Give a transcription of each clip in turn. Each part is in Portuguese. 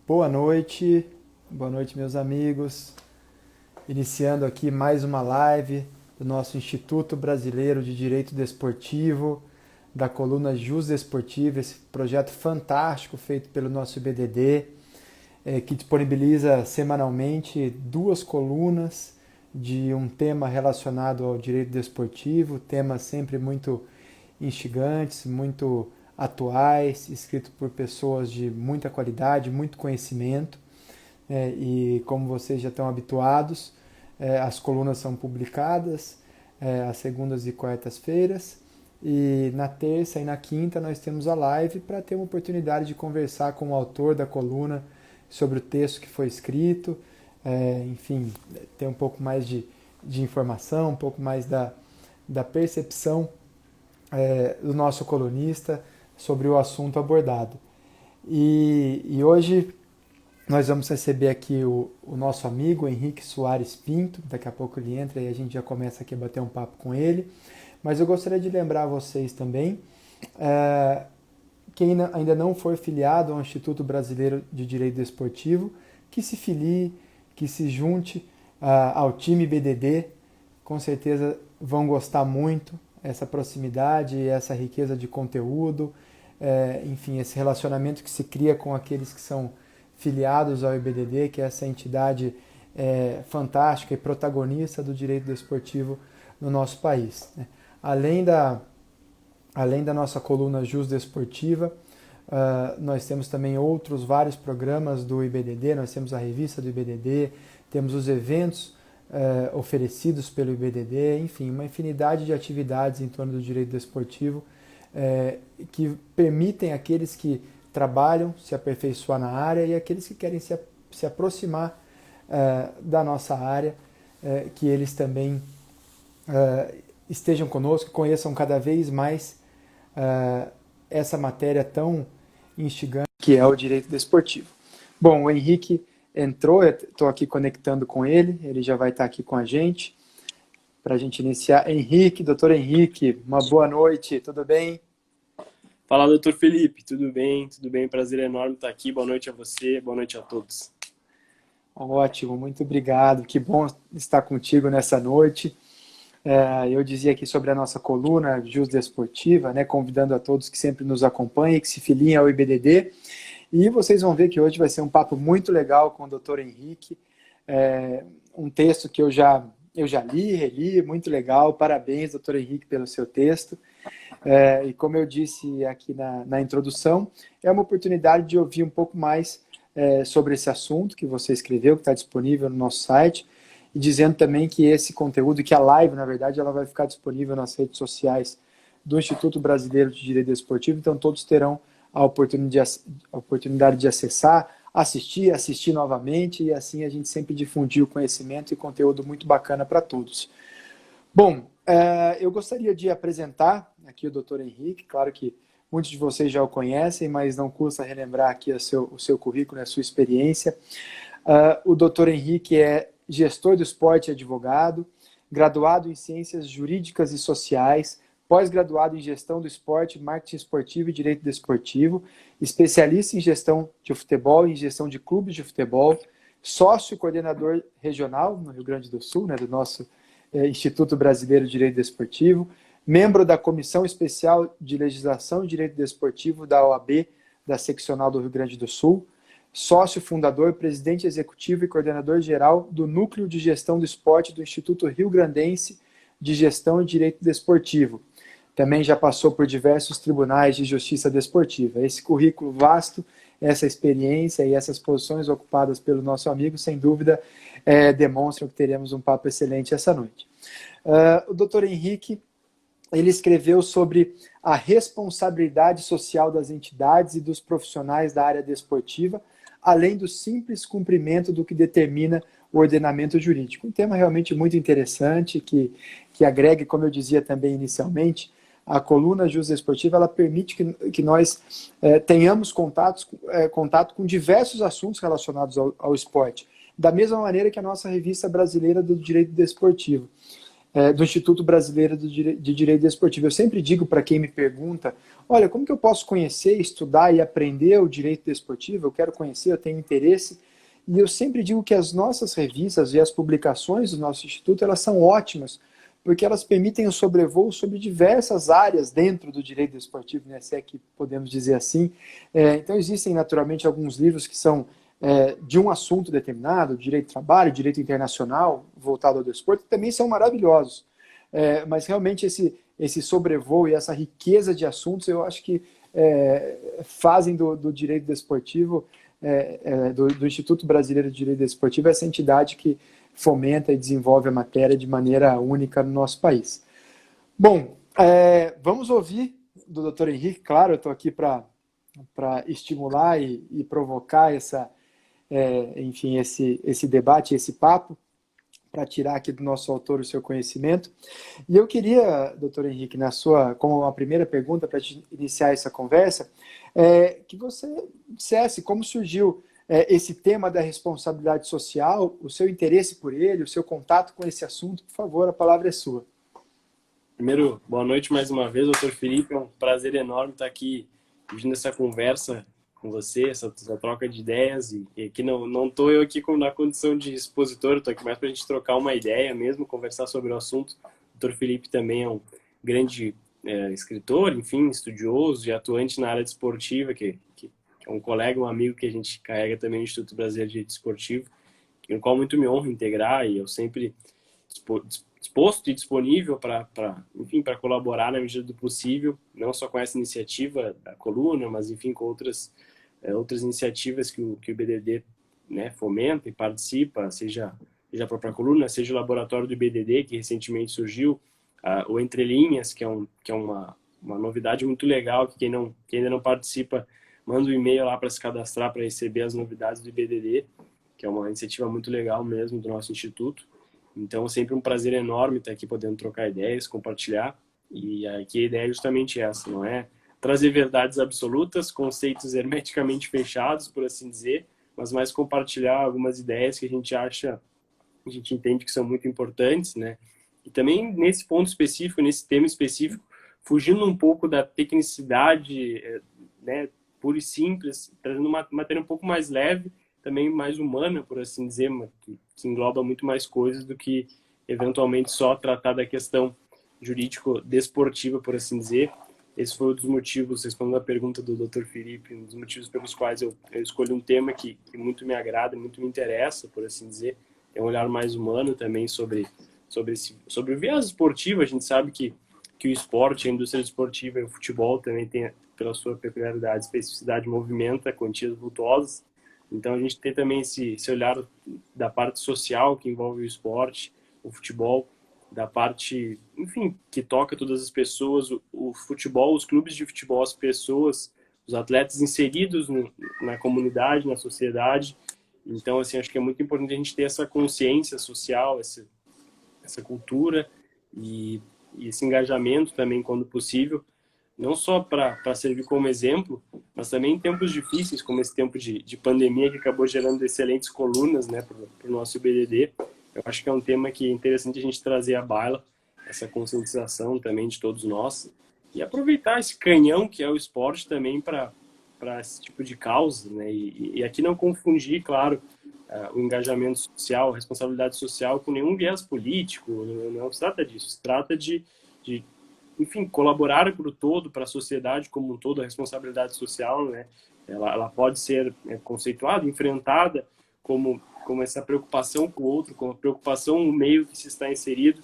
Boa noite meus amigos. Iniciando aqui mais uma live do nosso Instituto Brasileiro de Direito Desportivo, da coluna Jus Desportivo, esse projeto fantástico feito pelo nosso IBDD, que disponibiliza semanalmente duas colunas de um tema relacionado ao direito desportivo, temas sempre muito instigantes, muito atuais, escrito por pessoas de muita qualidade, muito conhecimento, e como vocês já estão habituados, as colunas são publicadas às segundas e quartas-feiras, e na terça e na quinta nós temos a live para ter uma oportunidade de conversar com o autor da coluna sobre o texto que foi escrito, enfim, ter um pouco mais de informação, um pouco mais da percepção do nosso colunista sobre o assunto abordado. E hoje nós vamos receber aqui o nosso amigo Henrique Soares Pinto. Daqui a pouco ele entra e a gente já começa aqui a bater um papo com ele. Mas eu gostaria de lembrar a vocês também, quem ainda não for filiado ao Instituto Brasileiro de Direito Desportivo, que se filie, que se junte ao time BDD. Com certeza vão gostar muito essa proximidade, essa riqueza de conteúdo, enfim, esse relacionamento que se cria com aqueles que são filiados ao IBDD, que é essa entidade fantástica e protagonista do direito desportivo no nosso país. Além da nossa coluna Jus Desportiva, nós temos também outros vários programas do IBDD, nós temos a revista do IBDD, temos os eventos oferecidos pelo IBDD, enfim, uma infinidade de atividades em torno do direito desportivo que permitem àqueles que trabalham se aperfeiçoar na área e aqueles que querem se aproximar da nossa área, que eles também estejam conosco, conheçam cada vez mais essa matéria tão instigante que é o direito desportivo. Bom, o Henrique entrou, eu estou aqui conectando com ele já vai estar aqui com a gente, para a gente iniciar. Henrique, doutor Henrique, uma boa noite, tudo bem? Fala, doutor Felipe, tudo bem? Tudo bem, prazer enorme estar aqui, boa noite a você, boa noite a todos. Ótimo, muito obrigado, que bom estar contigo nessa noite. Eu dizia aqui sobre a nossa coluna Jus Desportiva, convidando a todos que sempre nos acompanhem, que se filiem ao IBDD, e vocês vão ver que hoje vai ser um papo muito legal com o doutor Henrique, um texto que eu já li, reli, muito legal, parabéns, doutor Henrique, pelo seu texto. E como eu disse aqui na introdução, é uma oportunidade de ouvir um pouco mais sobre esse assunto que você escreveu, que está disponível no nosso site, e dizendo também que esse conteúdo, que a live, na verdade, ela vai ficar disponível nas redes sociais do Instituto Brasileiro de Direito Desportivo, então todos terão a oportunidade de acessar, assistir novamente, e assim a gente sempre difundir o conhecimento e conteúdo muito bacana para todos. Bom, eu gostaria de apresentar aqui o Dr. Henrique, claro que muitos de vocês já o conhecem, mas não custa relembrar aqui o seu currículo, a sua experiência. O Dr. Henrique é gestor do esporte e advogado, graduado em Ciências Jurídicas e Sociais, pós-graduado em Gestão do Esporte, Marketing Esportivo e Direito Desportivo, especialista em Gestão de Futebol e em Gestão de Clubes de Futebol, sócio coordenador regional no Rio Grande do Sul, do nosso Instituto Brasileiro de Direito Desportivo, membro da Comissão Especial de Legislação e Direito Desportivo da OAB, da Seccional do Rio Grande do Sul, sócio fundador, presidente executivo e coordenador geral do Núcleo de Gestão do Esporte do Instituto Rio Grandense de Gestão e Direito Desportivo. Também já passou por diversos tribunais de justiça desportiva. Esse currículo vasto, essa experiência e essas posições ocupadas pelo nosso amigo, sem dúvida, demonstram que teremos um papo excelente essa noite. O doutor Henrique, ele escreveu sobre a responsabilidade social das entidades e dos profissionais da área desportiva, além do simples cumprimento do que determina o ordenamento jurídico. Um tema realmente muito interessante, que agrega, como eu dizia também inicialmente, a coluna Jus Desportiva, ela permite que nós tenhamos contato com diversos assuntos relacionados ao esporte, da mesma maneira que a nossa revista brasileira do direito desportivo. do Instituto Brasileiro de Direito Desportivo. Eu sempre digo para quem me pergunta, olha, como que eu posso conhecer, estudar e aprender o direito desportivo? Eu quero conhecer, eu tenho interesse. E eu sempre digo que as nossas revistas e as publicações do nosso instituto, elas são ótimas, porque elas permitem o sobrevoo sobre diversas áreas dentro do direito desportivo, né, se é que podemos dizer assim. Então existem naturalmente alguns livros que são de um assunto determinado, direito do trabalho, direito internacional, voltado ao desporto, que também são maravilhosos. Mas realmente esse sobrevoo e essa riqueza de assuntos, eu acho que fazem do direito desportivo, do Instituto Brasileiro de Direito Desportivo, essa entidade que fomenta e desenvolve a matéria de maneira única no nosso país. Bom, vamos ouvir do Dr. Henrique, claro, eu estou aqui para estimular e provocar enfim, esse debate, esse papo, para tirar aqui do nosso autor o seu conhecimento. E eu queria, doutor Henrique, como uma primeira pergunta para iniciar essa conversa, que você dissesse como surgiu esse tema da responsabilidade social, o seu interesse por ele, o seu contato com esse assunto. Por favor, a palavra é sua. Primeiro, boa noite mais uma vez, doutor Felipe. É um prazer enorme estar aqui dividindo essa conversa com você, essa troca de ideias. E aqui não estou eu aqui na condição de expositor, estou aqui mais para a gente trocar uma ideia mesmo, conversar sobre o assunto. O doutor Felipe também é um grande escritor, enfim, estudioso e atuante na área desportiva, que é um colega, um amigo que a gente carrega também no Instituto Brasileiro de Direito Desportivo, no qual muito me honra integrar, e eu sempre disposto e disponível para colaborar na medida do possível, não só com essa iniciativa da coluna, mas enfim com outras iniciativas que o BDD, né, fomenta e participa, seja a própria coluna, seja o laboratório do BDD que recentemente surgiu, o Entre Linhas, que é uma novidade muito legal, que quem ainda não participa, manda um e-mail lá para se cadastrar para receber as novidades do BDD, que é uma iniciativa muito legal mesmo do nosso instituto. Então, sempre um prazer enorme estar aqui podendo trocar ideias, compartilhar. E aqui a ideia é justamente essa, não é trazer verdades absolutas, conceitos hermeticamente fechados, por assim dizer, mas mais compartilhar algumas ideias que a gente entende que são muito importantes, né? E também nesse ponto específico, nesse tema específico, fugindo um pouco da tecnicidade, né, pura e simples, trazendo uma matéria um pouco mais leve, também mais humana, por assim dizer, que engloba muito mais coisas do que eventualmente só tratar da questão jurídico-desportiva, por assim dizer. Esse foi um dos motivos, respondendo a pergunta do Dr. Felipe, um dos motivos pelos quais eu escolhi um tema que muito me agrada, muito me interessa, por assim dizer. É um olhar mais humano também sobre o viés esportivo. A gente sabe que o esporte, a indústria esportiva e o futebol também tem, pela sua peculiaridade, especificidade, movimenta quantias vultuosas. Então a gente tem também esse olhar da parte social que envolve o esporte, o futebol, da parte, enfim, que toca todas as pessoas, o futebol, os clubes de futebol, as pessoas, os atletas inseridos na comunidade, na sociedade. Então, assim, acho que é muito importante a gente ter essa consciência social, essa cultura e esse engajamento também, quando possível, não só para servir como exemplo, mas também em tempos difíceis, como esse tempo de pandemia, que acabou gerando excelentes colunas, né, para o nosso BDD. Eu acho que é um tema que é interessante a gente trazer à baila, essa conscientização também de todos nós, e aproveitar esse canhão que é o esporte também para esse tipo de causa, né, e aqui não confundir, claro, o engajamento social, a responsabilidade social com nenhum viés político, não se trata disso, se trata de enfim, colaborar para o todo, para a sociedade como um todo, a responsabilidade social, né? Ela pode ser conceituada, enfrentada como essa preocupação com o outro, como a preocupação no meio que se está inserido.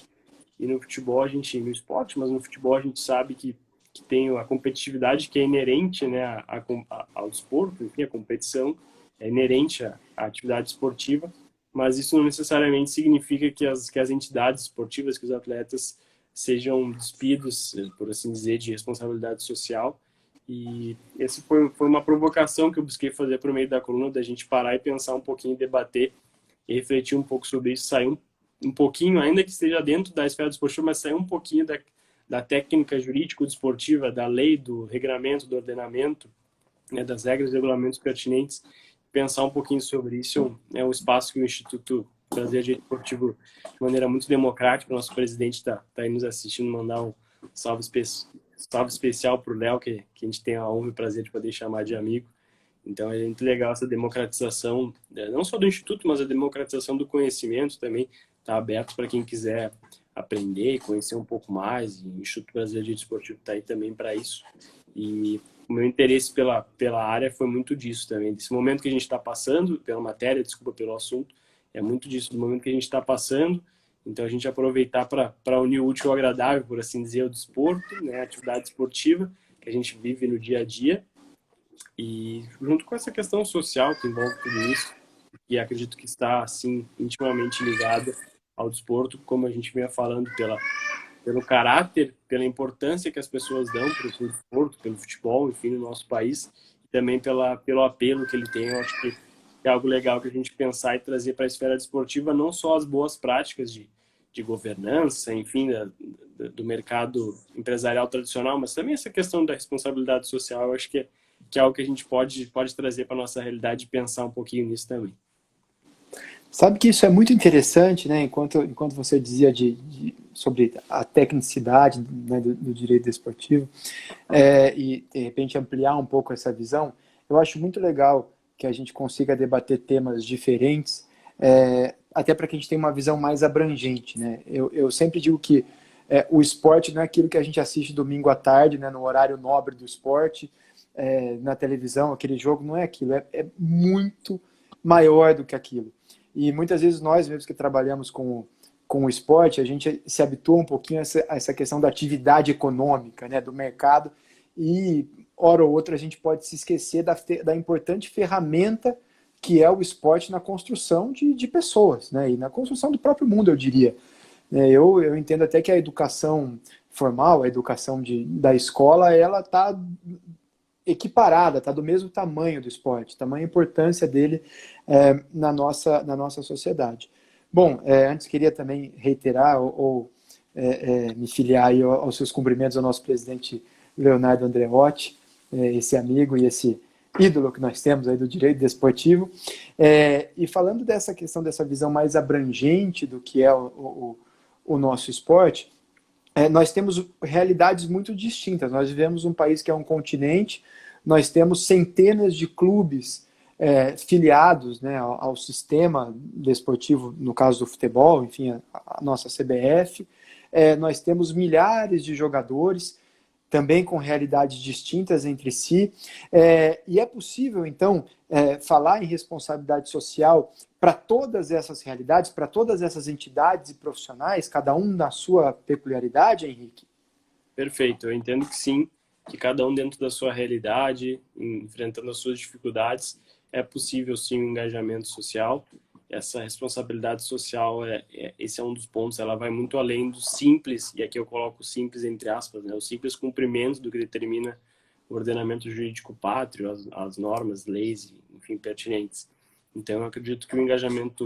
E no futebol, no esporte, mas no futebol a gente sabe que tem a competitividade que é inerente, né, ao desporto, enfim, a competição é inerente à atividade esportiva, mas isso não necessariamente significa que as entidades esportivas, que os atletas sejam despidos, por assim dizer, de responsabilidade social. E essa foi uma provocação que eu busquei fazer por meio da coluna, da gente parar e pensar um pouquinho, debater e refletir um pouco sobre isso, sair um pouquinho, ainda que esteja dentro da esfera desportiva, mas sair um pouquinho da técnica jurídico-desportiva, da lei, do regramento, do ordenamento, né, das regras e regulamentos pertinentes, pensar um pouquinho sobre isso. É um espaço que o Instituto Prazer Jeito Esportivo de maneira muito democrática. O nosso presidente está aí nos assistindo, mandar um salve especial para o Léo, que a gente tem a honra e o prazer de poder chamar de amigo. Então é muito legal essa democratização, não só do Instituto, mas a democratização do conhecimento também está aberto para quem quiser aprender, conhecer um pouco mais. E o Instituto Brasileiro de Esportivo está aí também para isso. E o meu interesse pela área foi muito disso também, desse momento que a gente está passando, pela matéria, desculpa pelo assunto, é muito disso, do momento que a gente está passando. Então a gente aproveitar para unir o útil ao agradável, por assim dizer, o desporto, né, a atividade esportiva que a gente vive no dia a dia, e junto com essa questão social que envolve tudo isso, e acredito que está assim intimamente ligada ao desporto, como a gente vinha falando, pelo caráter, pela importância que as pessoas dão para o desporto, pelo futebol, enfim, no nosso país, e também pelo apelo que ele tem. Eu acho que é algo legal que a gente pensar e trazer para a esfera desportiva não só as boas práticas de governança, enfim, do mercado empresarial tradicional, mas também essa questão da responsabilidade social. Eu acho que é algo que a gente pode trazer para a nossa realidade e pensar um pouquinho nisso também. Sabe que isso é muito interessante, né? Enquanto você dizia sobre a tecnicidade, né, do direito desportivo, e de repente ampliar um pouco essa visão, eu acho muito legal que a gente consiga debater temas diferentes, até para que a gente tenha uma visão mais abrangente, né? Eu sempre digo que o esporte não é aquilo que a gente assiste domingo à tarde, né, no horário nobre do esporte, na televisão, aquele jogo não é aquilo, é muito maior do que aquilo. E muitas vezes nós mesmos que trabalhamos com o esporte, a gente se habitua um pouquinho a essa questão da atividade econômica, né, do mercado, e hora ou outra a gente pode se esquecer da importante ferramenta que é o esporte na construção de pessoas, né, e na construção do próprio mundo, eu diria. Eu entendo até que a educação formal, a educação da escola, ela está equiparada, está do mesmo tamanho do esporte, tamanha importância dele na nossa sociedade. Bom, antes queria também reiterar ou me filiar aí aos seus cumprimentos ao nosso presidente Leonardo Andreotti, esse amigo e esse ídolo que nós temos aí do direito desportivo. E falando dessa questão, dessa visão mais abrangente do que é o nosso esporte, nós temos realidades muito distintas. Nós vivemos um país que é um continente, nós temos centenas de clubes filiados, né, ao sistema desportivo, no caso do futebol, enfim, a nossa CBF. Nós temos milhares de jogadores, também com realidades distintas entre si. E é possível, então, falar em responsabilidade social para todas essas realidades, para todas essas entidades e profissionais, cada um na sua peculiaridade, Henrique? Perfeito, eu entendo que sim, que cada um dentro da sua realidade, enfrentando as suas dificuldades, é possível sim um engajamento social. Essa responsabilidade social, esse é um dos pontos, ela vai muito além do simples, e aqui eu coloco simples entre aspas, né, o simples cumprimento do que determina o ordenamento jurídico pátrio, as normas, leis, enfim, pertinentes. Então, eu acredito que o engajamento,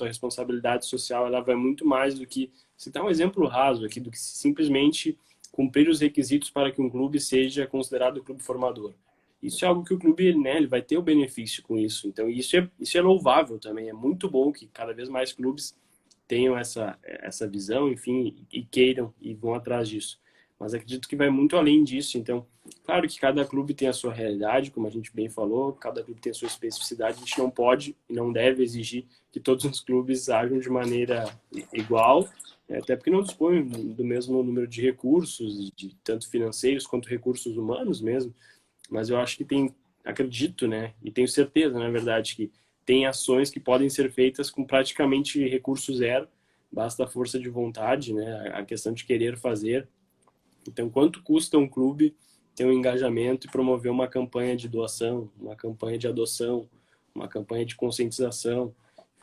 a responsabilidade social, ela vai muito mais do que, citar um exemplo raso aqui, do que simplesmente cumprir os requisitos para que um clube seja considerado clube formador. Isso é algo que o clube, né, ele vai ter o benefício com isso. Então, isso é louvável também. É muito bom que cada vez mais clubes tenham essa visão, enfim, e queiram e vão atrás disso. Mas acredito que vai muito além disso. Então, claro que cada clube tem a sua realidade, como a gente bem falou, cada clube tem a sua especificidade. A gente não pode e não deve exigir que todos os clubes ajam de maneira igual, até porque não dispõem do mesmo número de recursos, de tanto financeiros quanto recursos humanos mesmo. Mas eu acho que acredito, né, e tenho certeza, na verdade, que tem ações que podem ser feitas com praticamente recurso zero, basta a força de vontade, né, a questão de querer fazer. Então, quanto custa um clube ter um engajamento e promover uma campanha de doação, uma campanha de adoção, uma campanha de conscientização?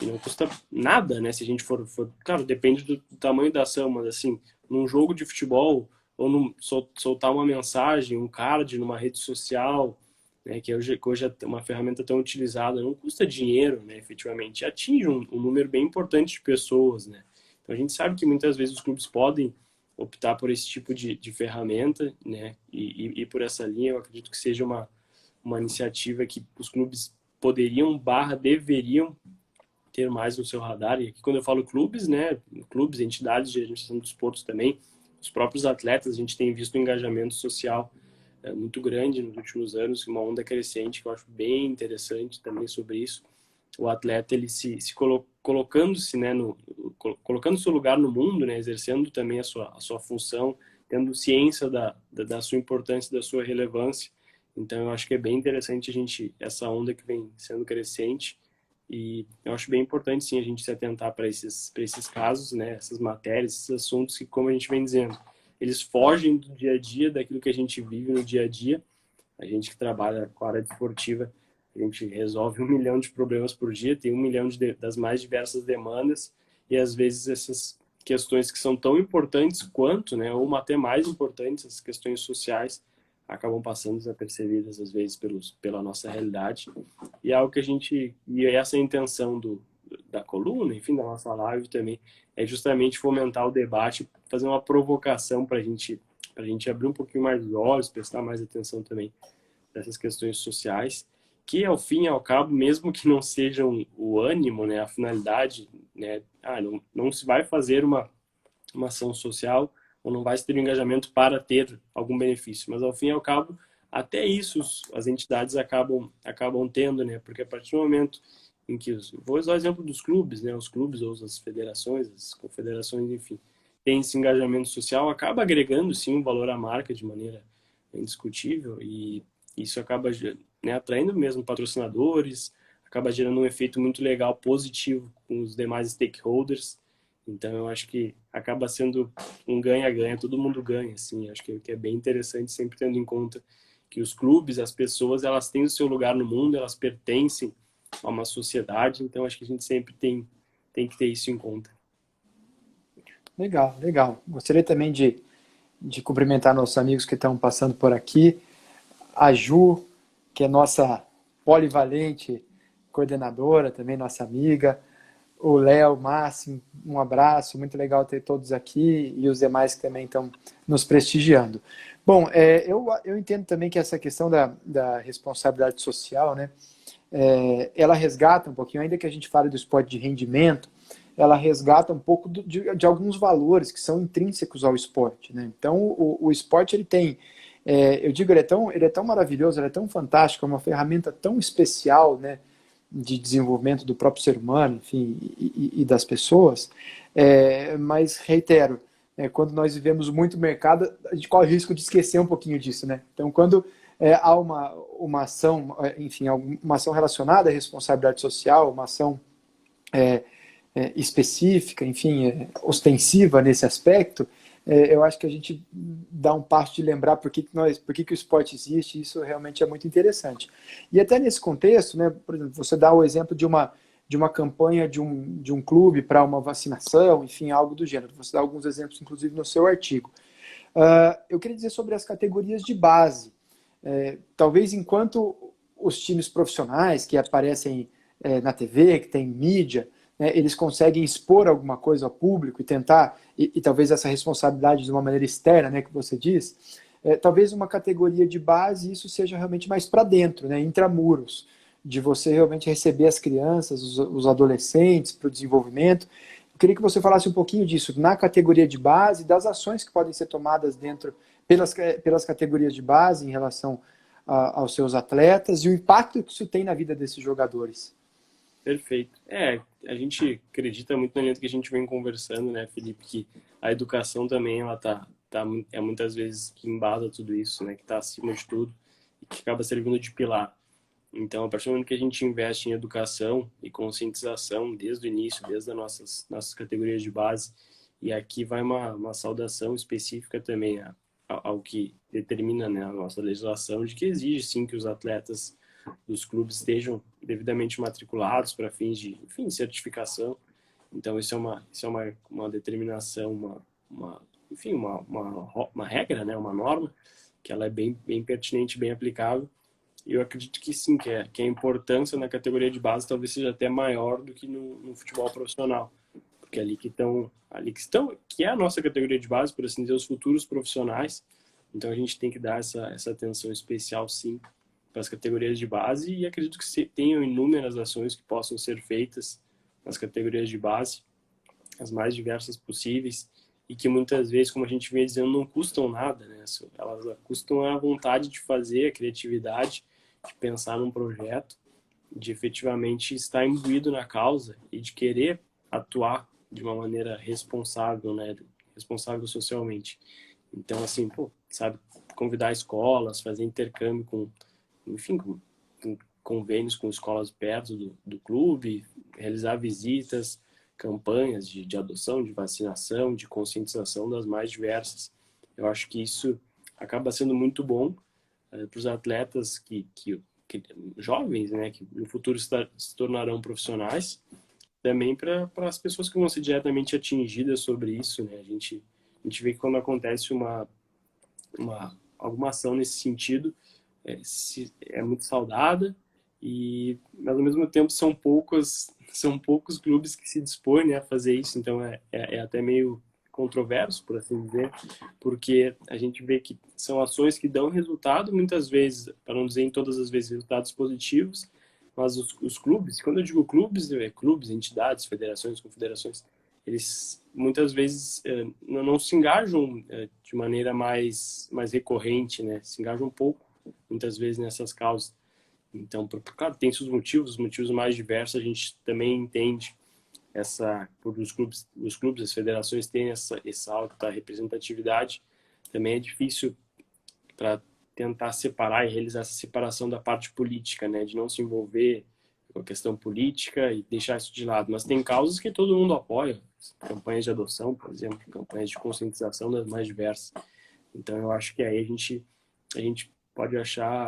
E não custa nada, né? Se a gente for... Claro, depende do tamanho da ação, mas assim, num jogo de futebol, ou soltar uma mensagem, um card numa rede social, né, que hoje é uma ferramenta tão utilizada, não custa dinheiro, né, efetivamente, atinge um número bem importante de pessoas, né. Então a gente sabe que muitas vezes os clubes podem optar por esse tipo de ferramenta, né, e por essa linha. Eu acredito que seja uma iniciativa que os clubes poderiam / deveriam ter mais no seu radar. E aqui quando eu falo clubes, né, clubes, entidades de administração dos esportes também, os próprios atletas, a gente tem visto um engajamento social muito grande nos últimos anos, uma onda crescente que eu acho bem interessante também sobre isso. O atleta, ele colocando-se, né, colocando seu lugar no mundo, né, exercendo também a sua função, tendo ciência da sua importância, da sua relevância. Então, eu acho que é bem interessante essa onda que vem sendo crescente, e eu acho bem importante, sim, a gente se atentar para esses casos, né, essas matérias, esses assuntos que, como a gente vem dizendo, eles fogem do dia a dia, daquilo que a gente vive no dia a dia. A gente que trabalha com a área esportiva, a gente resolve 1 milhão de problemas por dia, tem 1 milhão das mais diversas demandas, e às vezes essas questões que são tão importantes quanto, né, ou até mais importantes, as questões sociais, acabam passando desapercebidas às vezes pela nossa realidade. E é algo que e essa é a intenção da coluna, enfim, da nossa live também, é justamente fomentar o debate, fazer uma provocação para a gente abrir um pouquinho mais os olhos, prestar mais atenção também dessas questões sociais, que ao fim e ao cabo, mesmo que não sejam o ânimo, né, a finalidade, né, não se vai fazer uma ação social ou não vai se ter um engajamento para ter algum benefício, mas ao fim e ao cabo, até isso as entidades acabam tendo, né, porque a partir do momento em que, vou usar o exemplo dos clubes, né, os clubes ou as federações, as confederações, enfim, tem esse engajamento social, acaba agregando sim um valor à marca de maneira indiscutível, e isso acaba, né, atraindo mesmo patrocinadores, acaba gerando um efeito muito legal, positivo com os demais stakeholders. Então eu acho que acaba sendo um ganha-ganha, todo mundo ganha, assim. Acho que é bem interessante, sempre tendo em conta que os clubes, as pessoas, elas têm o seu lugar no mundo, elas pertencem a uma sociedade, então acho que a gente sempre tem que ter isso em conta. Legal, legal. Gostaria também de cumprimentar nossos amigos que estão passando por aqui. A Ju, que é nossa polivalente coordenadora, também nossa amiga. O Léo, Máximo, um abraço, muito legal ter todos aqui e os demais que também estão nos prestigiando. Bom, eu entendo também que essa questão da responsabilidade social, né, ela resgata um pouquinho, ainda que a gente fale do esporte de rendimento, ela resgata um pouco de alguns valores que são intrínsecos ao esporte, né? Então, o esporte, ele tem, eu digo, ele é tão maravilhoso, ele é tão fantástico, é uma ferramenta tão especial, né, de desenvolvimento do próprio ser humano, enfim, e das pessoas, mas, reitero, quando nós vivemos muito mercado, a gente corre o risco de esquecer um pouquinho disso, né? Então, quando há uma ação, enfim, uma ação relacionada à responsabilidade social, uma ação específica, enfim, ostensiva nesse aspecto, eu acho que a gente dá um passo de lembrar por que o esporte existe, e isso realmente é muito interessante. E até nesse contexto, né, por exemplo, você dá o exemplo de uma campanha de um clube para uma vacinação, enfim, algo do gênero. Você dá alguns exemplos, inclusive, no seu artigo. Eu queria dizer sobre as categorias de base. Talvez enquanto os times profissionais que aparecem na TV, que tem mídia, né, eles conseguem expor alguma coisa ao público e tentar, e talvez essa responsabilidade de uma maneira externa, né, que você diz, talvez uma categoria de base isso seja realmente mais para dentro, né, intramuros, de você realmente receber as crianças, os adolescentes para o desenvolvimento. Eu queria que você falasse um pouquinho disso, na categoria de base, das ações que podem ser tomadas dentro, pelas categorias de base em relação aos seus atletas e o impacto que isso tem na vida desses jogadores. Perfeito. A gente acredita muito na linha que a gente vem conversando, né, Felipe, que a educação também, ela é muitas vezes que embasa tudo isso, né, que está acima de tudo e que acaba servindo de pilar. Então, a partir do momento que a gente investe em educação e conscientização desde o início, desde as nossas categorias de base, e aqui vai uma saudação específica também ao que determina, né, a nossa legislação, de que exige sim que os atletas dos clubes estejam devidamente matriculados para fins de, enfim, certificação. Então, isso é uma determinação, enfim, uma regra, né, uma norma, que ela é bem pertinente, bem aplicável. E eu acredito que sim, que a importância na categoria de base talvez seja até maior do que no futebol profissional. Porque é que é a nossa categoria de base, por assim dizer, os futuros profissionais. Então a gente tem que dar essa atenção especial, sim, para as categorias de base, e acredito que tenham inúmeras ações que possam ser feitas nas categorias de base, as mais diversas possíveis, e que muitas vezes, como a gente vem dizendo, não custam nada, né? Elas custam a vontade de fazer, a criatividade, de pensar num projeto, de efetivamente estar imbuído na causa e de querer atuar de uma maneira responsável, né? Responsável socialmente. Então, assim, pô, sabe, convidar escolas, fazer intercâmbio com, enfim, com convênios com escolas perto do clube, realizar visitas, campanhas de adoção, de vacinação, de conscientização das mais diversas. Eu acho que isso acaba sendo muito bom para os atletas que jovens, né, que no futuro se tornarão profissionais, também para as pessoas que vão ser diretamente atingidas sobre isso, né? A gente vê que quando acontece alguma ação nesse sentido, é muito saudada, mas ao mesmo tempo são poucos clubes que se dispõem, né, a fazer isso, então é até meio controverso, por assim dizer, porque a gente vê que são ações que dão resultado, muitas vezes, para não dizer em todas as vezes, resultados positivos, mas os clubes, quando eu digo clubes, clubes, entidades, federações, confederações, eles muitas vezes não se engajam de maneira mais recorrente, né? Se engajam um pouco, muitas vezes, nessas causas. Então, claro, tem seus motivos, os motivos mais diversos, a gente também entende por os clubes, as federações têm essa alta representatividade, também é difícil para tentar separar e realizar essa separação da parte política, né, de não se envolver com a questão política e deixar isso de lado. Mas tem causas que todo mundo apoia, campanhas de adoção, por exemplo, campanhas de conscientização das mais diversas. Então, eu acho que aí a gente pode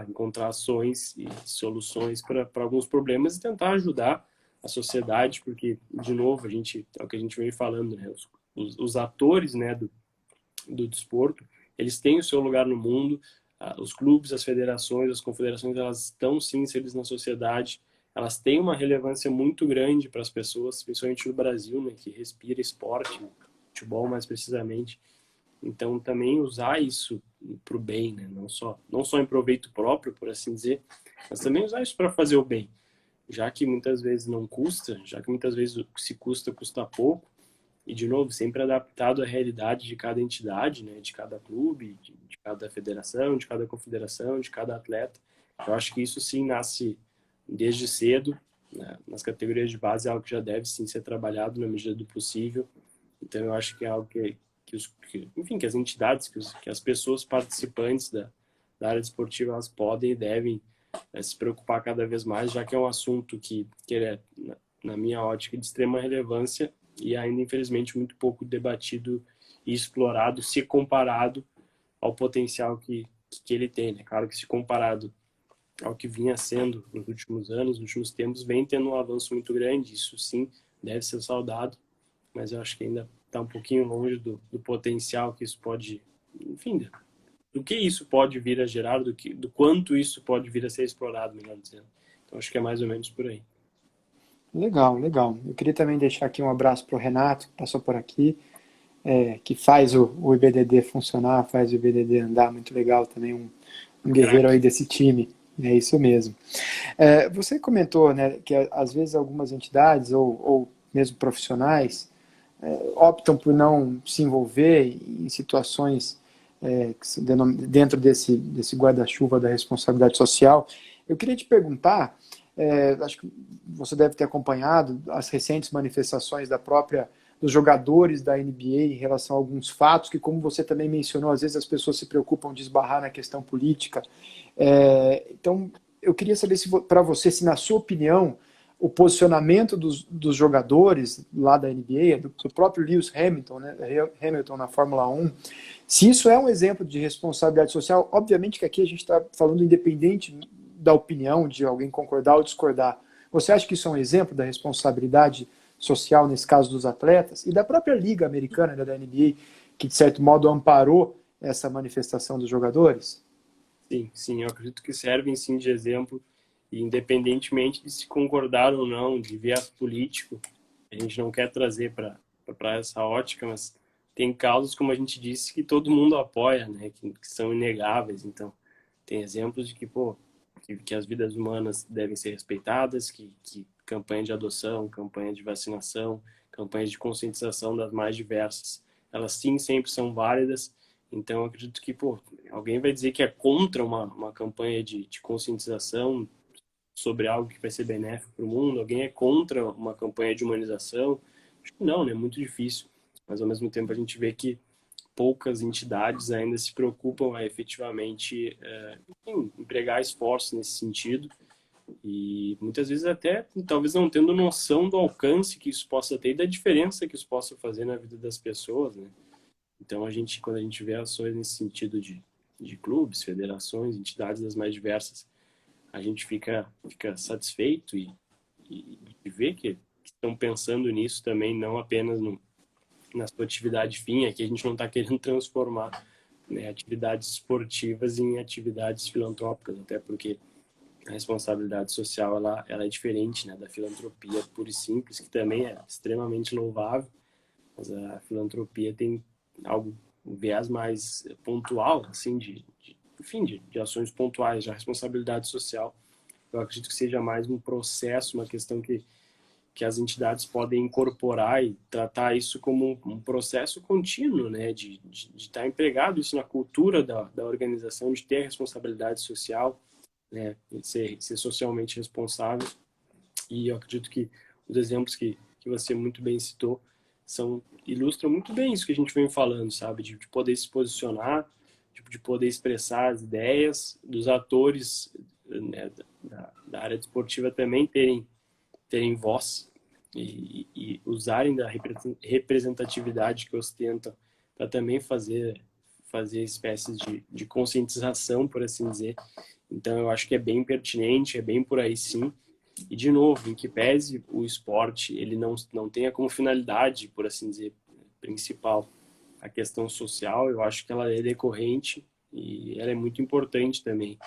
encontrar ações e soluções para alguns problemas e tentar ajudar a sociedade, porque, de novo, é o que a gente vem falando, né? Os atores, né, do desporto, eles têm o seu lugar no mundo, os clubes, as federações, as confederações, elas estão sim inseridas na sociedade, elas têm uma relevância muito grande para as pessoas, principalmente no Brasil, né, que respira esporte, futebol mais precisamente. Então, também usar isso para o bem, né? Não só em proveito próprio, por assim dizer, mas também usar isso para fazer o bem. Já que muitas vezes não custa, já que muitas vezes se custa pouco, e de novo, sempre adaptado à realidade de cada entidade, né? De cada clube, de cada federação, de cada confederação, de cada atleta. Eu acho que isso sim nasce desde cedo, né? Nas categorias de base é algo que já deve sim ser trabalhado na medida do possível. Então, eu acho que é algo enfim, que as entidades, que as pessoas participantes da área desportiva, elas podem e devem se preocupar cada vez mais, já que é um assunto que é, na minha ótica, de extrema relevância e ainda, infelizmente, muito pouco debatido e explorado, se comparado ao potencial que ele tem, né? Claro que se comparado ao que vinha sendo nos últimos anos, nos últimos tempos, vem tendo um avanço muito grande, isso sim deve ser saudado, mas eu acho que ainda está um pouquinho longe do potencial que isso pode, enfim, do que isso pode vir a gerar, do quanto isso pode vir a ser explorado, melhor dizendo. Então acho que é mais ou menos por aí. Legal, legal. Eu queria também deixar aqui um abraço para o Renato, que passou por aqui, que faz o IBDD funcionar, faz o IBDD andar, muito legal também, um guerreiro aí desse time. É isso mesmo. Você comentou, né, que às vezes algumas entidades ou mesmo profissionais optam por não se envolver em situações dentro desse guarda-chuva da responsabilidade social. Eu queria te perguntar, acho que você deve ter acompanhado as recentes manifestações dos jogadores da NBA em relação a alguns fatos que, como você também mencionou, às vezes as pessoas se preocupam de esbarrar na questão política. Então, eu queria saber para você, se na sua opinião, o posicionamento dos jogadores lá da NBA, do próprio Lewis Hamilton, né, Hamilton na Fórmula 1, se isso é um exemplo de responsabilidade social. Obviamente que aqui a gente está falando independente da opinião de alguém concordar ou discordar. Você acha que isso é um exemplo da responsabilidade social, nesse caso dos atletas, e da própria Liga Americana, né, da NBA, que de certo modo amparou essa manifestação dos jogadores? Sim, sim, eu acredito que servem sim de exemplo, e independentemente de se concordar ou não, de viés político, a gente não quer trazer para essa ótica, mas tem causas, como a gente disse, que todo mundo apoia, né, que são inegáveis. Então, tem exemplos de que as vidas humanas devem ser respeitadas, que campanha de adoção, campanha de vacinação, campanhas de conscientização das mais diversas. Elas sim sempre são válidas. Então, eu acredito que, pô, alguém vai dizer que é contra uma campanha de conscientização sobre algo que vai ser benéfico para o mundo? Alguém é contra uma campanha de humanização? Acho que não, né? É muito difícil. Mas, ao mesmo tempo, a gente vê que poucas entidades ainda se preocupam a efetivamente enfim, empregar esforços nesse sentido. E muitas vezes até, talvez não tendo noção do alcance que isso possa ter e da diferença que isso possa fazer na vida das pessoas, né? Então, quando a gente vê ações nesse sentido de clubes, federações, entidades das mais diversas, a gente fica satisfeito e vê que estão pensando nisso também, não apenas na sua atividade fim, aqui a gente não está querendo transformar, né, atividades esportivas em atividades filantrópicas, até porque a responsabilidade social ela é diferente, né, da filantropia pura e simples, que também é extremamente louvável, mas a filantropia tem um viés mais pontual, assim, enfim, de ações pontuais. A responsabilidade social, eu acredito que seja mais um processo, uma questão que as entidades podem incorporar e tratar isso como um processo contínuo, né, de estar empregado isso na cultura da organização, de ter responsabilidade social, né, de ser socialmente responsável. E eu acredito que os exemplos que você muito bem citou ilustram muito bem isso que a gente vem falando, sabe? De poder se posicionar, de poder expressar as ideias, dos atores, né, da área desportiva também terem voz e usarem da representatividade que ostentam para também fazer espécies de conscientização, por assim dizer. Então, eu acho que é bem pertinente, é bem por aí sim. E, de novo, em que pese o esporte, ele não tenha como finalidade, por assim dizer, principal a questão social, eu acho que ela é decorrente e ela é muito importante também.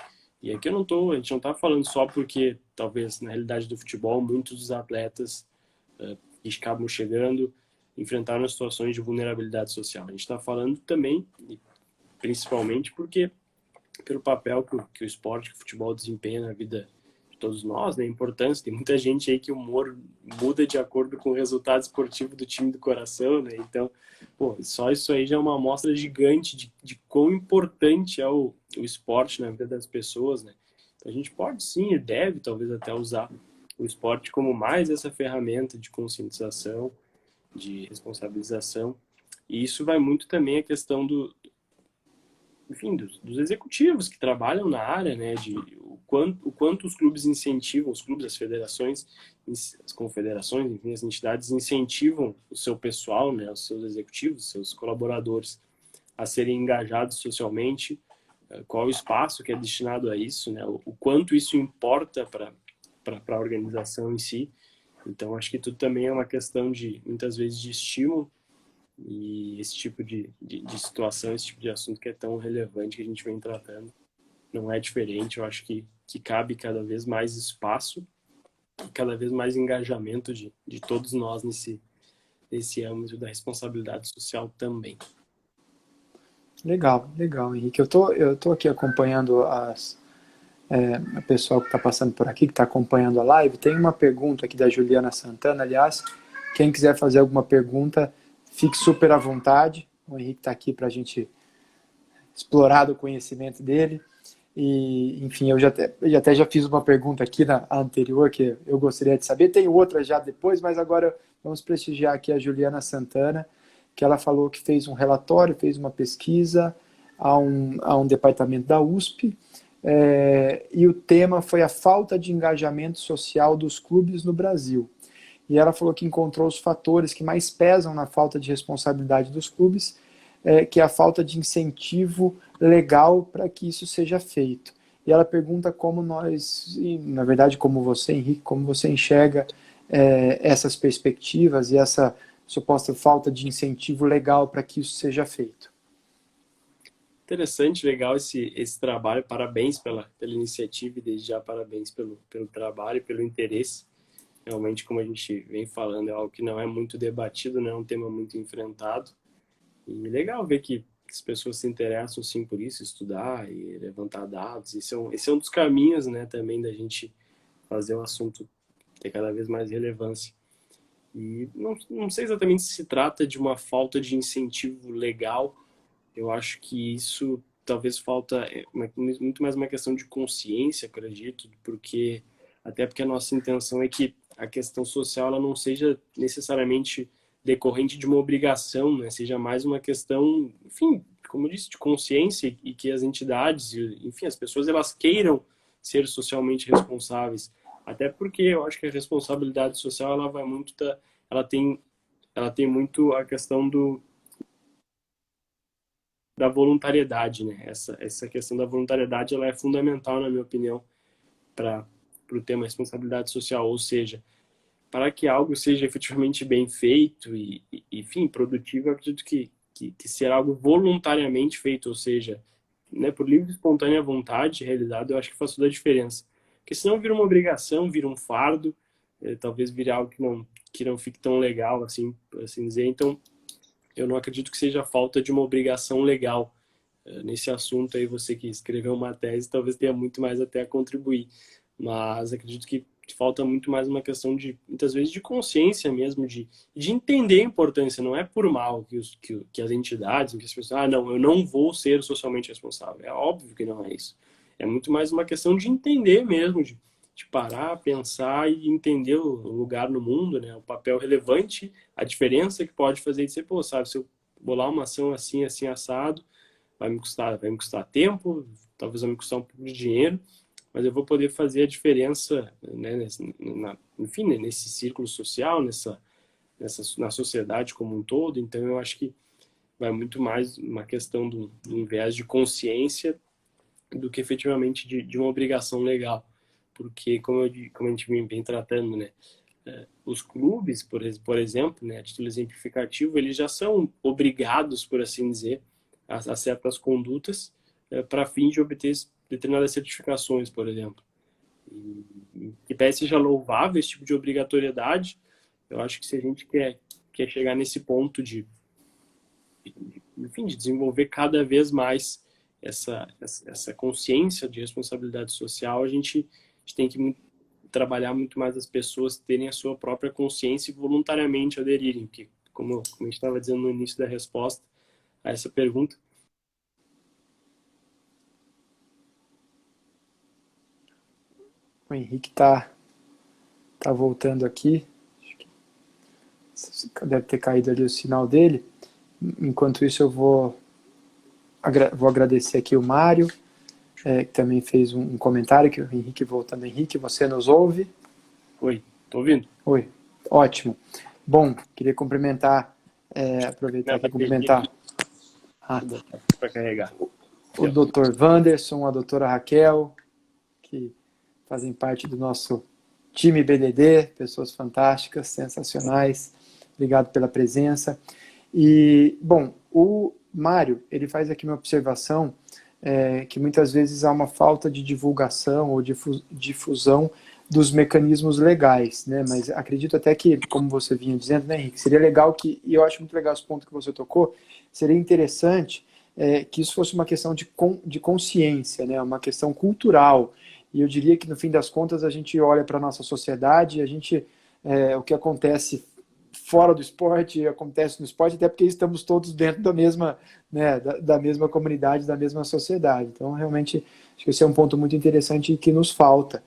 E aqui a gente não está falando só porque, talvez, na realidade do futebol, muitos dos atletas que acabam chegando enfrentaram situações de vulnerabilidade social. A gente está falando também, principalmente, porque pelo papel que o esporte, que o futebol desempenha na vida de todos nós, né? A importância. Tem muita gente aí que o humor muda de acordo com o resultado esportivo do time do coração, né? Então, pô, só isso aí já é uma amostra gigante de quão importante é o esporte na vida das pessoas, né? Então, a gente pode sim e deve talvez até usar o esporte como mais essa ferramenta de conscientização, de responsabilização. E isso vai muito também a questão enfim, dos executivos que trabalham na área, né, de o quanto os clubes incentivam, os clubes, as federações, as confederações, enfim, as entidades incentivam o seu pessoal, né, os seus executivos, os seus colaboradores a serem engajados socialmente, qual o espaço que é destinado a isso, né, o quanto isso importa para a organização em si. Então, acho que tudo também é uma questão muitas vezes, de estímulo. E esse tipo de situação, esse tipo de assunto que é tão relevante que a gente vem tratando, não é diferente. Eu acho que cabe cada vez mais espaço e cada vez mais engajamento de todos nós nesse âmbito da responsabilidade social também. Legal, legal, Henrique. Eu tô aqui acompanhando a pessoal que está passando por aqui, que está acompanhando a live. Tem uma pergunta aqui da Juliana Santana, aliás. Quem quiser fazer alguma pergunta, fique super à vontade. O Henrique está aqui para a gente explorar o conhecimento dele. E, enfim, eu até já fiz uma pergunta aqui na anterior que eu gostaria de saber. Tem outra já depois, mas agora vamos prestigiar aqui a Juliana Santana, que ela falou que fez um relatório, fez uma pesquisa a um departamento da USP, e o tema foi a falta de engajamento social dos clubes no Brasil. E ela falou que encontrou os fatores que mais pesam na falta de responsabilidade dos clubes, que é a falta de incentivo legal para que isso seja feito. E ela pergunta como nós, e, na verdade, como você, Henrique, como você enxerga essas perspectivas e essa suposta falta de incentivo legal para que isso seja feito. Interessante, legal esse trabalho. Parabéns pela iniciativa e desde já parabéns pelo trabalho e pelo interesse. Realmente, como a gente vem falando, é algo que não é muito debatido, não é um tema muito enfrentado. E legal ver que as pessoas se interessam sim por isso, estudar e levantar dados. Esse é um dos caminhos, né, também da gente fazer o assunto ter cada vez mais relevância. E não sei exatamente se trata de uma falta de incentivo legal. Eu acho que isso talvez falta muito mais uma questão de consciência, acredito, até porque a nossa intenção é que a questão social ela não seja necessariamente decorrente de uma obrigação, né? Seja mais uma questão, enfim, como eu disse, de consciência e que as entidades, enfim, as pessoas elas queiram ser socialmente responsáveis. Até porque eu acho que a responsabilidade social ela vai muito ela tem ela tem muito a questão da voluntariedade, né? Essa questão da voluntariedade ela é fundamental, na minha opinião, para o tema responsabilidade social, ou seja, para que algo seja efetivamente bem feito enfim, produtivo, eu acredito que ser algo voluntariamente feito, ou seja, né, por livre e espontânea vontade realizado, eu acho que faz toda a diferença. Porque senão vira uma obrigação, vira um fardo, talvez vire algo que não fique tão legal, assim, por assim dizer. Então, eu não acredito que seja falta de uma obrigação legal. Nesse assunto aí, você que escreveu uma tese, talvez tenha muito mais até a contribuir. Mas acredito que falta muito mais uma questão de, muitas vezes, de consciência mesmo, de entender a importância. Não é por mal que as entidades, que as pessoas, não, eu não vou ser socialmente responsável. É óbvio que não é isso. É muito mais uma questão de entender mesmo, de parar, pensar e entender o lugar no mundo, né? O papel relevante, a diferença que pode fazer de ser, pô, sabe, se eu bolar uma ação assim, assim, assado, vai me custar tempo, talvez vai me custar um pouco de dinheiro, mas eu vou poder fazer a diferença, né, enfim, né, nesse círculo social, na sociedade como um todo. Então, eu acho que vai muito mais uma questão do viés de consciência do que efetivamente de uma obrigação legal. Porque, como a gente vem tratando, né, os clubes, por exemplo, né, a título exemplificativo, eles já são obrigados, por assim dizer, a certas condutas para fim de obter determinadas certificações, por exemplo. Que pese seja louvável esse tipo de obrigatoriedade, eu acho que se a gente quer chegar nesse ponto enfim, de desenvolver cada vez mais essa consciência de responsabilidade social, a gente tem que trabalhar muito mais as pessoas terem a sua própria consciência e voluntariamente aderirem, porque, como a gente estava dizendo no início da resposta a essa pergunta. O Henrique tá voltando aqui. Deve ter caído ali o sinal dele. Enquanto isso, eu vou agradecer aqui o Mário, que também fez um comentário, que o Henrique voltando. Henrique, você nos ouve? Oi, tô ouvindo? Oi, ótimo. Bom, queria cumprimentar, aproveitar aqui e cumprimentar para carregar. O Dr. Wanderson, a doutora Raquel, que fazem parte do nosso time BDD, pessoas fantásticas, sensacionais. Obrigado pela presença. E, bom, o Mário, ele faz aqui uma observação que muitas vezes há uma falta de divulgação ou difusão dos mecanismos legais, né? Mas acredito até que, como você vinha dizendo, né, Henrique, seria legal e eu acho muito legal esse ponto que você tocou, seria interessante que isso fosse uma questão de consciência, né? Uma questão cultural. E eu diria que, no fim das contas, a gente olha para a nossa sociedade e o que acontece fora do esporte acontece no esporte, até porque estamos todos dentro da mesma, né, da mesma comunidade, da mesma sociedade. Então, realmente, acho que esse é um ponto muito interessante que nos falta.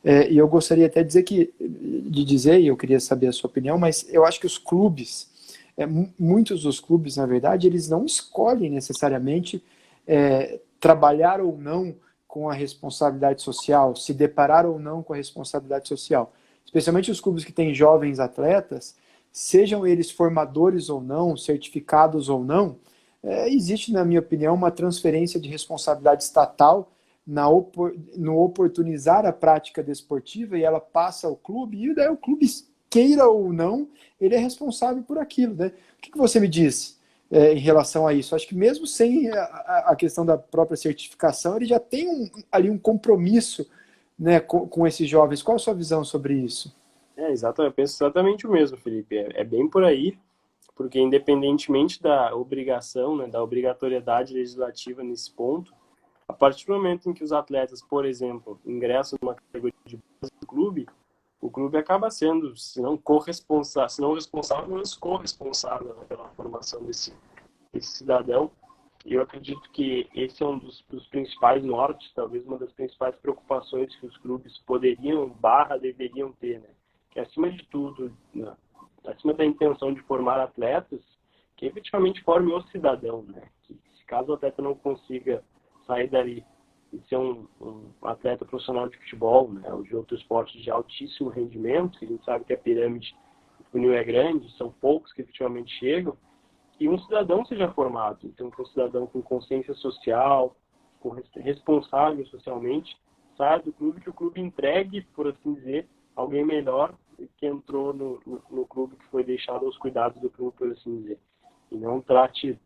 E eu gostaria até de dizer, e eu queria saber a sua opinião, mas eu acho que os clubes, muitos dos clubes, na verdade, eles não escolhem necessariamente trabalhar ou não com a responsabilidade social, se deparar ou não com a responsabilidade social. Especialmente os clubes que têm jovens atletas, sejam eles formadores ou não, certificados ou não, existe, na minha opinião, uma transferência de responsabilidade estatal no oportunizar a prática desportiva e ela passa ao clube, e daí o clube, queira ou não, ele é responsável por aquilo, né? O que você me diz em relação a isso? Acho que mesmo sem a questão da própria certificação, ele já tem ali um compromisso, né, com esses jovens. Qual a sua visão sobre isso? Exato, eu penso exatamente o mesmo, Felipe. É bem por aí, porque independentemente da obrigação, né, da obrigatoriedade legislativa nesse ponto, a partir do momento em que os atletas, por exemplo, ingressam numa categoria de base do clube, o clube acaba sendo, se não corresponsável, se não responsável, mas corresponsável, né, pela formação desse cidadão. E eu acredito que esse é um dos principais nortes, talvez uma das principais preocupações que os clubes poderiam, deveriam ter, né? Que acima de tudo, né, acima da intenção de formar atletas, que efetivamente forme o cidadão, né? Que se caso o atleta não consiga sair dali e ser um atleta profissional de futebol, né, ou de outros esportes de altíssimo rendimento, que a gente sabe que a pirâmide do funil é grande, são poucos que efetivamente chegam, e um cidadão seja formado. Então, que um cidadão com consciência social, responsável socialmente, saia do clube, que o clube entregue, por assim dizer, alguém melhor que entrou no clube, que foi deixado aos cuidados do clube, por assim dizer. E não trate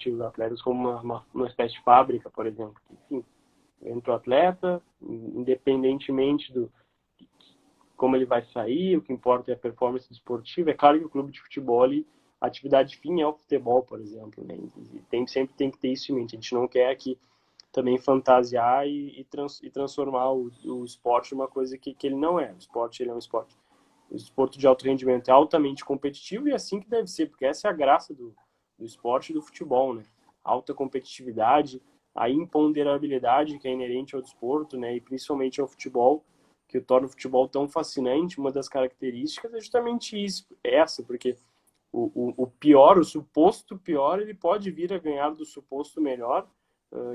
os atletas como uma espécie de fábrica, por exemplo. Enfim, entra o atleta, independentemente do como ele vai sair, o que importa é a performance esportiva. É claro que o clube de futebol, a atividade fim é o futebol, por exemplo, né? E sempre tem que ter isso em mente. A gente não quer aqui também fantasiar e transformar o esporte numa coisa que ele não é. O esporte, ele é um esporte. O esporte de alto rendimento é altamente competitivo e é assim que deve ser, porque essa é a graça do esporte e do futebol, né? Alta competitividade, a imponderabilidade que é inerente ao desporto, né? E principalmente ao futebol, que torna o futebol tão fascinante. Uma das características é justamente isso, essa, porque o pior, o suposto pior, ele pode vir a ganhar do suposto melhor.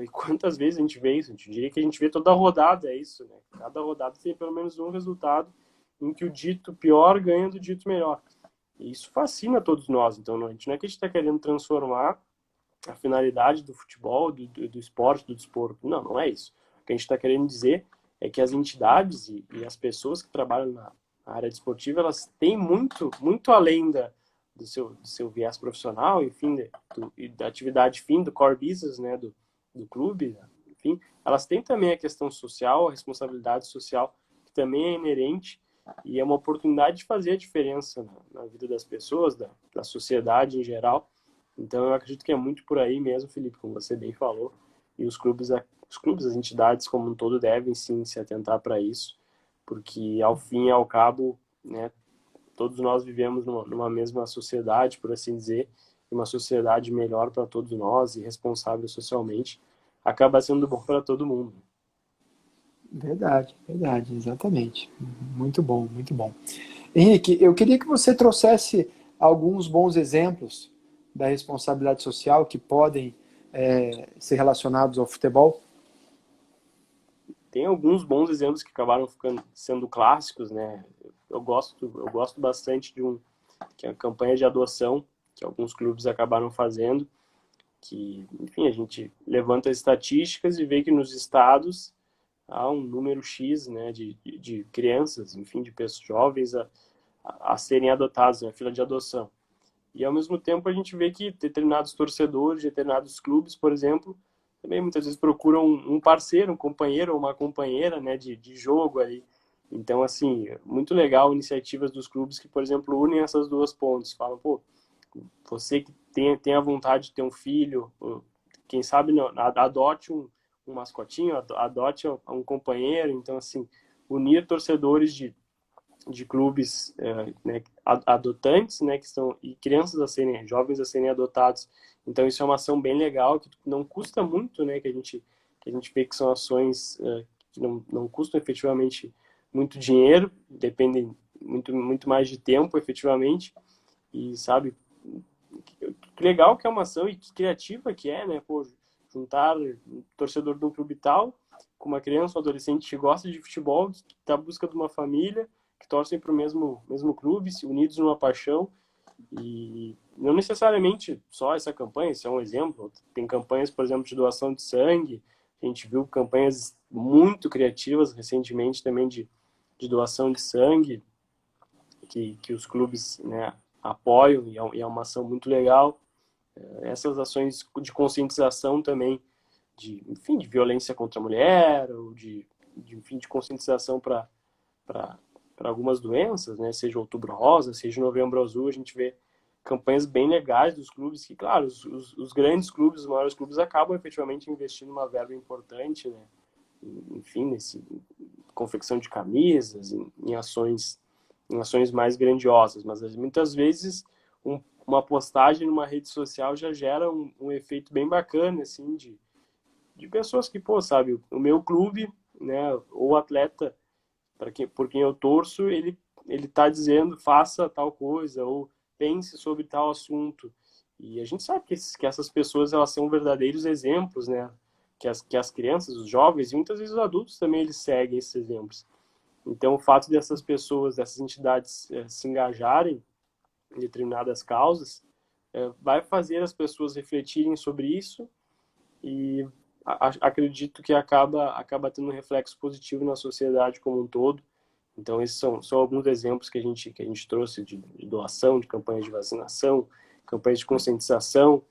E quantas vezes a gente vê isso? A gente diria que a gente vê toda a rodada, é isso, né? Cada rodada tem pelo menos um resultado em que o dito pior ganha do dito melhor. E isso fascina todos nós. Então, a gente não é que a gente está querendo transformar a finalidade do futebol, do esporte, do desporto. Não, não é isso. O que a gente está querendo dizer é que as entidades e as pessoas que trabalham na área desportiva, elas têm muito, muito além do seu viés profissional, enfim, da atividade fim, do core business, né, do clube, enfim, elas têm também a questão social, a responsabilidade social, que também é inerente e é uma oportunidade de fazer a diferença na vida das pessoas, da sociedade em geral. Então, eu acredito que é muito por aí mesmo, Felipe, como você bem falou, e os clubes, as entidades como um todo devem sim se atentar para isso, porque ao fim e ao cabo, né, todos nós vivemos numa mesma sociedade, por assim dizer, e uma sociedade melhor para todos nós e responsável socialmente, acaba sendo bom para todo mundo. Verdade, exatamente. Muito bom, muito bom. Henrique, eu queria que você trouxesse alguns bons exemplos da responsabilidade social que podem ser relacionados ao futebol. Tem alguns bons exemplos que acabaram sendo clássicos, né? Eu gosto bastante que é a campanha de adoção que alguns clubes acabaram fazendo, que, enfim, a gente levanta estatísticas e vê que nos estados há um número X, né, de crianças, enfim, de pessoas jovens a serem adotadas na fila de adoção. E, ao mesmo tempo, a gente vê que determinados torcedores, determinados clubes, por exemplo, também muitas vezes procuram um parceiro, um companheiro ou uma companheira, né, de jogo ali. Então, assim, muito legal iniciativas dos clubes que, por exemplo, unem essas duas pontes. Falam, pô, você que tem a vontade de ter um filho, quem sabe não, adote um mascotinho, adote um companheiro. Então, assim, unir torcedores de clubes né, adotantes, né, que estão e crianças jovens a serem adotados. Então isso é uma ação bem legal que não custa muito, né, que a gente vê que são ações que não custam efetivamente muito dinheiro, dependem muito mais de tempo efetivamente. E sabe que legal que é uma ação e que criativa que é, né, pô, juntar um torcedor de um clube tal com uma criança, um adolescente que gosta de futebol, que está à busca de uma família, que torcem para o mesmo clube, se unidos numa paixão. E não necessariamente só essa campanha, isso é um exemplo. Tem campanhas, por exemplo, de doação de sangue. A gente viu campanhas muito criativas recentemente também de doação de sangue, que os clubes, né, apoiam, e é uma ação muito legal. Essas ações de conscientização também, enfim, de violência contra a mulher, ou enfim, de conscientização para algumas doenças, né? Seja Outubro Rosa, seja Novembro Azul, a gente vê campanhas bem legais dos clubes, que, claro, os grandes clubes, os maiores clubes acabam efetivamente investindo uma verba importante, né? Enfim, confecção de camisas, em ações mais grandiosas, mas muitas vezes uma postagem numa rede social já gera um efeito bem bacana, assim, de pessoas que, pô, sabe, o meu clube, né, ou o atleta por quem eu torço, ele tá dizendo, faça tal coisa, ou pense sobre tal assunto. E a gente sabe que essas pessoas, elas são verdadeiros exemplos, né, que as crianças, os jovens, e muitas vezes os adultos também, eles seguem esses exemplos. Então, o fato dessas pessoas, dessas entidades se engajarem em determinadas causas, vai fazer as pessoas refletirem sobre isso e acredito que acaba tendo um reflexo positivo na sociedade como um todo. Então, esses são alguns exemplos que a gente trouxe de doação, de campanhas de vacinação, campanhas de conscientização.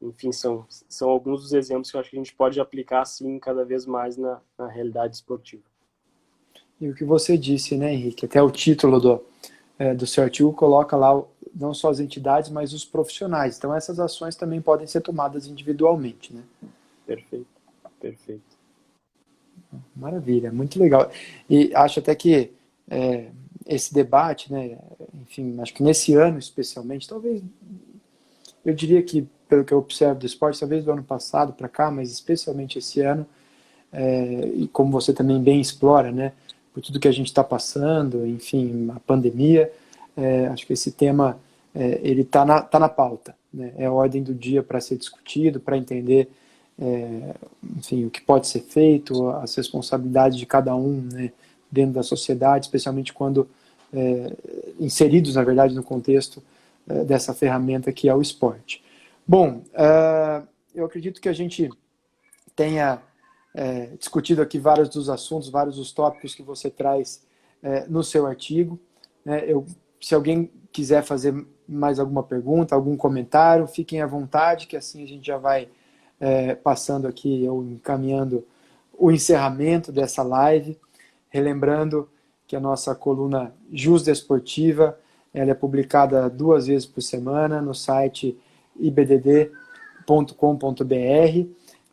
Enfim, são alguns dos exemplos que eu acho que a gente pode aplicar, assim, cada vez mais na realidade esportiva. E o que você disse, né, Henrique? Até o título do seu artigo coloca lá não só as entidades, mas os profissionais. Então, essas ações também podem ser tomadas individualmente, né? Perfeito, perfeito. Maravilha, muito legal. E acho até que esse debate, né, enfim, acho que nesse ano especialmente, talvez, eu diria que, pelo que eu observo do esporte, talvez do ano passado para cá, mas especialmente esse ano, e como você também bem explora, né, por tudo que a gente está passando, enfim, a pandemia, acho que esse tema, ele tá na pauta, né, é a ordem do dia para ser discutido, para entender, enfim, o que pode ser feito, as responsabilidades de cada um, né, dentro da sociedade, especialmente quando inseridos, na verdade, no contexto dessa ferramenta que é o esporte. Bom, eu acredito que a gente tenha discutido aqui vários dos assuntos, vários dos tópicos que você traz no seu artigo. Se alguém quiser fazer mais alguma pergunta, algum comentário, fiquem à vontade, que assim a gente já vai passando aqui ou encaminhando o encerramento dessa live, relembrando que a nossa coluna Jus Desportiva, ela é publicada 2 vezes por semana no site ibdd.com.br.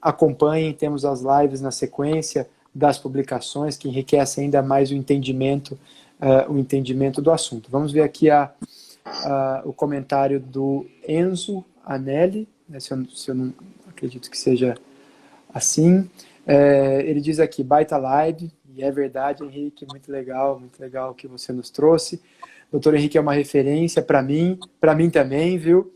Acompanhem, temos as lives na sequência das publicações que enriquecem ainda mais o entendimento do assunto. Vamos ver aqui o comentário do Enzo Anelli, né, se eu não acredito que seja assim. Ele diz aqui, baita live, e é verdade, Henrique, muito legal o que você nos trouxe. Doutor Henrique é uma referência para mim também, viu?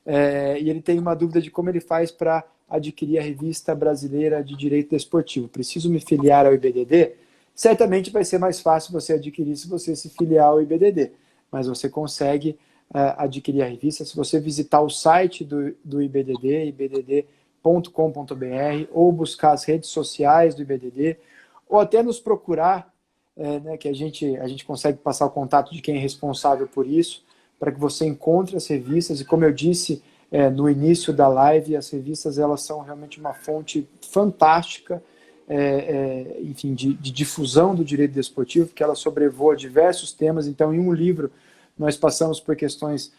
E ele tem uma dúvida de como ele faz para adquirir a Revista Brasileira de Direito Desportivo. Preciso me filiar ao IBDD? Certamente vai ser mais fácil você adquirir se você se filiar ao IBDD, mas você consegue adquirir a revista se você visitar o site do IBDD, ibdd.com.br, ou buscar as redes sociais do IBDD, ou até nos procurar, né, que a gente consegue passar o contato de quem é responsável por isso, para que você encontre as revistas. E como eu disse no início da live, as revistas elas são realmente uma fonte fantástica, enfim, de difusão do direito desportivo, que ela sobrevoa diversos temas. Então, em um livro, nós passamos por questões,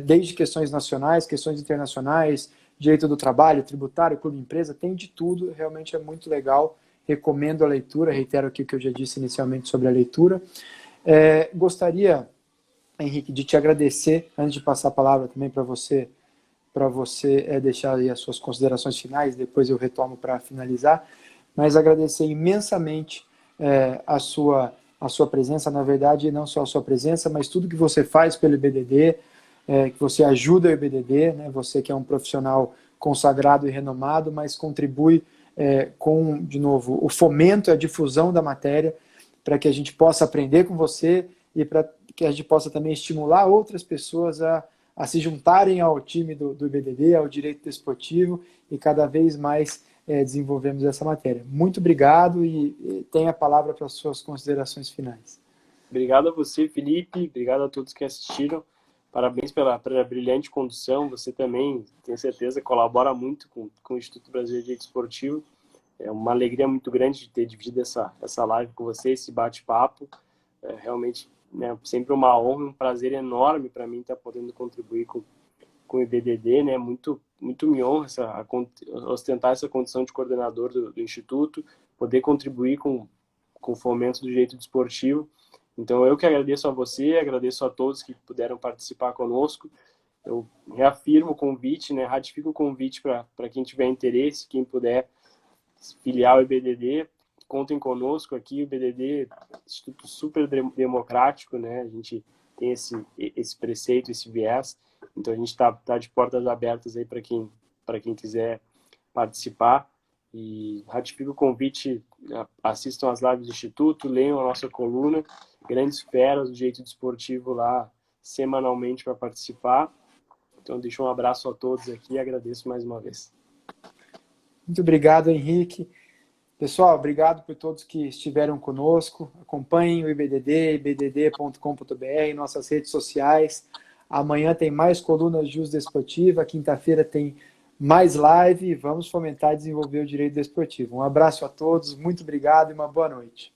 desde questões nacionais, questões internacionais, direito do trabalho, tributário, clube empresa, tem de tudo, realmente é muito legal, recomendo a leitura, reitero aqui o que eu já disse inicialmente sobre a leitura. Gostaria, Henrique, de te agradecer, antes de passar a palavra também para você deixar aí as suas considerações finais, depois eu retomo para finalizar, mas agradecer imensamente a sua presença, na verdade, não só a sua presença, mas tudo que você faz pelo IBDD, que você ajuda o IBDD, né, você que é um profissional consagrado e renomado, mas contribui com, de novo, o fomento e a difusão da matéria, para que a gente possa aprender com você e para que a gente possa também estimular outras pessoas a se juntarem ao time do IBDD, ao direito desportivo, e cada vez mais desenvolvemos essa matéria. Muito obrigado e tenha a palavra para as suas considerações finais. Obrigado a você, Felipe. Obrigado a todos que assistiram. Parabéns pela brilhante condução. Você também, tenho certeza, colabora muito com o Instituto Brasileiro de Direito Esportivo. É uma alegria muito grande de ter dividido essa live com você, esse bate-papo. Realmente, né, sempre uma honra, um prazer enorme para mim estar podendo contribuir com o IBDD. Né? Muito me honra ostentar essa condição de coordenador do Instituto, poder contribuir com com o fomento do direito desportivo. Então, eu que agradeço a você, agradeço a todos que puderam participar conosco. Eu reafirmo o convite, né, ratifico o convite para quem tiver interesse, quem puder filiar o IBDD, contem conosco aqui. O IBDD é um instituto super democrático, né? A gente tem esse preceito, esse viés. Então, a gente está de portas abertas aí para quem quiser participar. E ratifico o convite, assistam às lives do Instituto, leiam a nossa coluna, grandes feras do direito desportivo lá semanalmente para participar. Então, deixo um abraço a todos aqui e agradeço mais uma vez. Muito obrigado, Henrique. Pessoal, obrigado por todos que estiveram conosco. Acompanhem o IBDD, ibdd.com.br, nossas redes sociais. Amanhã tem mais colunas Jus Desportiva, quinta-feira tem mais live e vamos fomentar e desenvolver o direito desportivo. Um abraço a todos, muito obrigado e uma boa noite.